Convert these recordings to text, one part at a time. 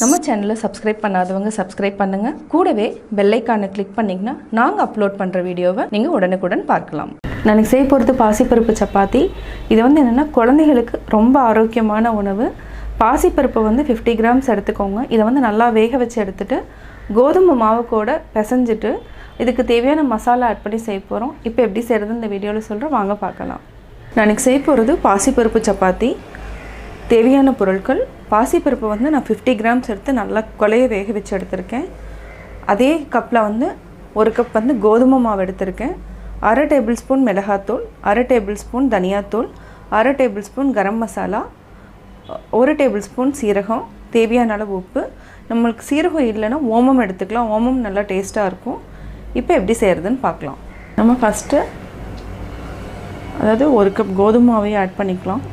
நம்ம சேனலை சப்ஸ்கிரைப் பண்ணாதவங்க சப்ஸ்கிரைப் பண்ணுங்கள். கூடவே பெல் ஐக்கானை கிளிக் பண்ணிங்கன்னா நாங்கள் அப்லோட் பண்ணுற வீடியோவை நீங்கள் உடனுக்குடன் பார்க்கலாம். நான் செய்ய போகிறது பாசிப்பருப்பு சப்பாத்தி. இது என்னென்னா குழந்தைகளுக்கு ரொம்ப ஆரோக்கியமான உணவு. பாசிப்பருப்பை 50 கிராம்ஸ் எடுத்துக்கோங்க. இதை நல்லா வேக வச்சு எடுத்துகிட்டு கோதுமை மாவு கூட பிசைஞ்சிட்டு இதுக்கு தேவையான மசாலா ஆட் பண்ணி செய்ய போகிறோம். இப்போ எப்படி செய்கிறது இந்த வீடியோவில் சொல்கிறேன், வாங்க பார்க்கலாம். நான் செய்ய போகிறது பாசிப்பருப்பு சப்பாத்தி. தேவையான பொருட்கள்: பாசிப்பருப்பு நான் 50 கிராம்ஸ் எடுத்து நல்லா கொலைய வேக வச்சு எடுத்திருக்கேன். அதே கப்பில் 1 கப் கோதுமை மாவு எடுத்திருக்கேன். 1/2 டேபிள் ஸ்பூன் மிளகாத்தூள், 1/2 டேபிள் ஸ்பூன் தனியாத்தூள், 1/2 table spoon garam masala, 1 table spoon சீரகம், தேவையான அளவு உப்பு. நம்மளுக்கு சீரகம் இல்லைன்னா ஓமம் எடுத்துக்கலாம், ஓமம் நல்லா டேஸ்ட்டாக இருக்கும். இப்போ எப்படி செய்கிறதுன்னு பார்க்கலாம். நம்ம ஃபஸ்ட்டு 1 கப் கோதுமை மாவையும் ஆட் பண்ணிக்கலாம்.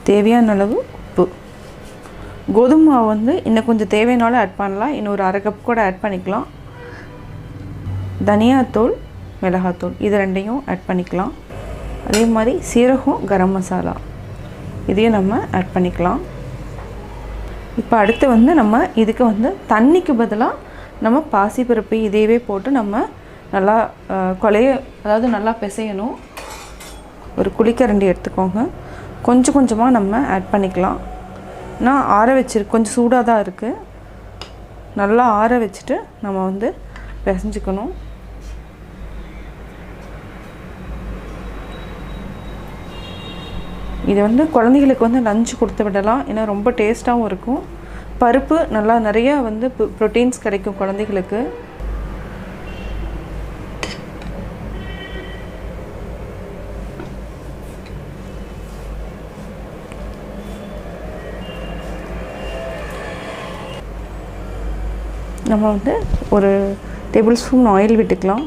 தேவையான அளவு உப்பு. கோதுமை மாவு இன்னும் கொஞ்சம் தேவையானாலும் ஆட் பண்ணலாம், இன்னொரு 1/2 கப் கூட ஆட் பண்ணிக்கலாம். தனியாத்தூள், மிளகாத்தூள் இது ரெண்டையும் ஆட் பண்ணிக்கலாம். அதே மாதிரி சீரகம், கரம் மசாலா இதையும் நம்ம ஆட் பண்ணிக்கலாம். இப்போ அடுத்து நம்ம இதுக்கு தண்ணிக்கு பதிலாக நம்ம பாசிப்பருப்பு இதையவே போட்டு நம்ம நல்லா நல்லா பிசையணும். ஒரு குழிக்கரண்டி எடுத்துக்கோங்க. கொஞ்சம் கொஞ்சமாக நம்ம ஆட் பண்ணிக்கலாம். நான் ஆற வச்சிருக்கு, கொஞ்சம் சூடாக தான் இருக்குது. நல்லா ஆற வச்சுட்டு நம்ம பிசைஞ்சிக்கணும். இது குழந்தைகளுக்கு லஞ்ச் கொடுத்து விடலாம், ஏன்னா ரொம்ப டேஸ்ட்டாகவும் இருக்கும். பருப்பு நல்லா நிறையா ப்ரோட்டீன்ஸ் கிடைக்கும் குழந்தைகளுக்கு. நம்ம 1 டேபிள் ஸ்பூன் ஆயில் விட்டுக்கலாம்.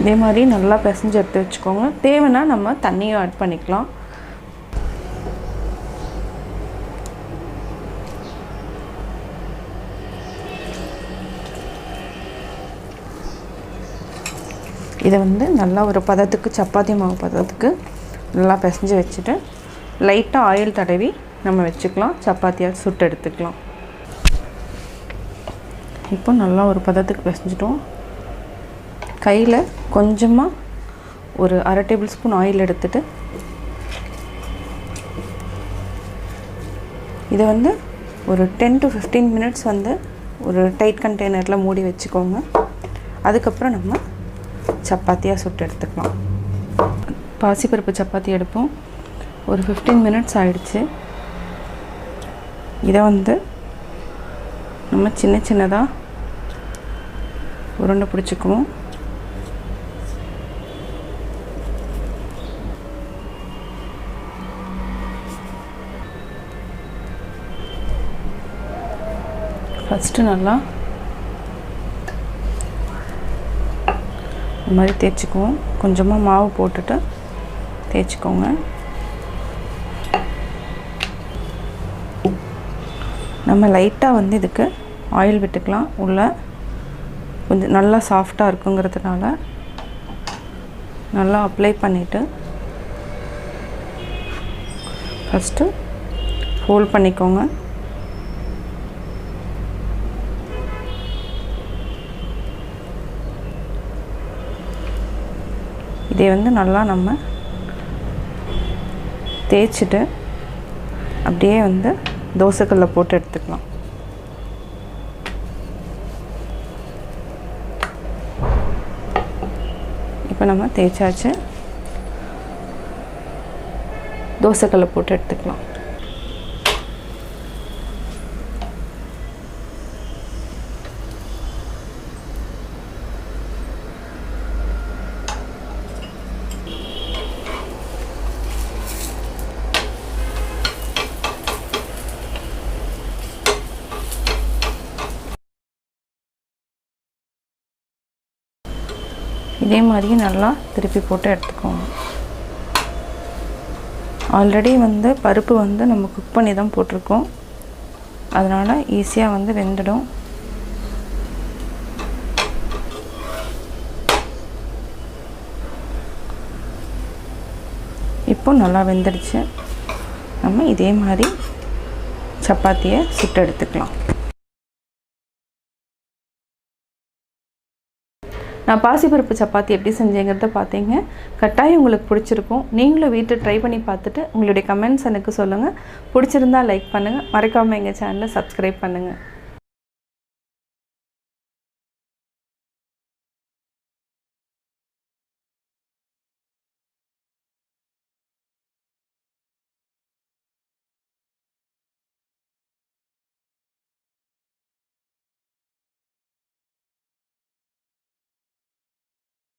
இதே மாதிரி நல்லா பிசைஞ்சு எடுத்து வச்சுக்கோங்க. தேவைன்னா நம்ம தண்ணியும் ஆட் பண்ணிக்கலாம். இதை நல்லா ஒரு பதத்துக்கு, சப்பாத்தி மாவு பதத்துக்கு நல்லா பிசைஞ்சு வச்சுட்டு லைட்டாக ஆயில் தடவி நம்ம வச்சுக்கலாம். சப்பாத்தியாக சுட்டு எடுத்துக்கலாம். இப்போ நல்லா ஒரு பதத்துக்கு பிசைஞ்சிட்டோம். கையில் கொஞ்சமாக ஒரு 1/2 டேபிள் ஸ்பூன் ஆயில் எடுத்துட்டு இதை ஒரு 10 to 15 மினிட்ஸ் ஒரு டைட் கண்டெய்னரில் மூடி வச்சுக்கோங்க. அதுக்கப்புறம் நம்ம சப்பாத்தியாக சுட்டு எடுத்துக்கலாம். பாசிப்பருப்பு சப்பாத்தி எடுப்போம். ஒரு 15 மினிட்ஸ் ஆகிடுச்சு. இதை நம்ம சின்ன சின்னதாக உருண்டை பிடிச்சிக்குவோம். ஃபஸ்ட்டு நல்லா இந்த மாதிரி தேய்ச்சிக்குவோம். கொஞ்சமாக மாவு போட்டுட்டு தேய்ச்சிக்கோங்க. நம்ம லைட்டாக இதுக்கு ஆயில் விட்டுக்கலாம். உள்ள கொஞ்சம் நல்லா சாஃப்டாக இருக்குங்கிறதுனால நல்லா அப்ளை பண்ணிவிட்டு ஃபஸ்ட்டு ஃபோல்ட் பண்ணிக்கோங்க. இதை நல்லா நம்ம தேய்ச்சிட்டு அப்படியே தோசைக்கல்ல போட்டு எடுத்துக்கலாம். இப்போ நம்ம தேய்ச்சாச்சு. தோசைக்கல்ல போட்டு எடுத்துக்கலாம். இதே மாதிரி நல்லா திருப்பி போட்டு எடுத்துக்கோங்க. ஆல்ரெடி பருப்பு நம்ம குக் பண்ணி தான் போட்டிருக்கோம், அதனால் ஈஸியாக வெந்துடும். இப்போ நல்லா வெந்துடுச்சு. நம்ம இதே மாதிரி சப்பாத்தியை சுட்டு எடுத்துக்கலாம். நான் பாசிப்பருப்பு சப்பாத்தி எப்படி செஞ்சேங்கிறத பார்த்தீங்க. கட்டாயம் உங்களுக்கு பிடிச்சிருக்கும். நீங்களும் வீட்டில் ட்ரை பண்ணி பார்த்துட்டு உங்களுடைய கமெண்ட்ஸ் எனக்கு சொல்லுங்கள். பிடிச்சிருந்தா லைக் பண்ணுங்கள். மறக்காமல் எங்கள் சேனலை சப்ஸ்கிரைப் பண்ணுங்கள்.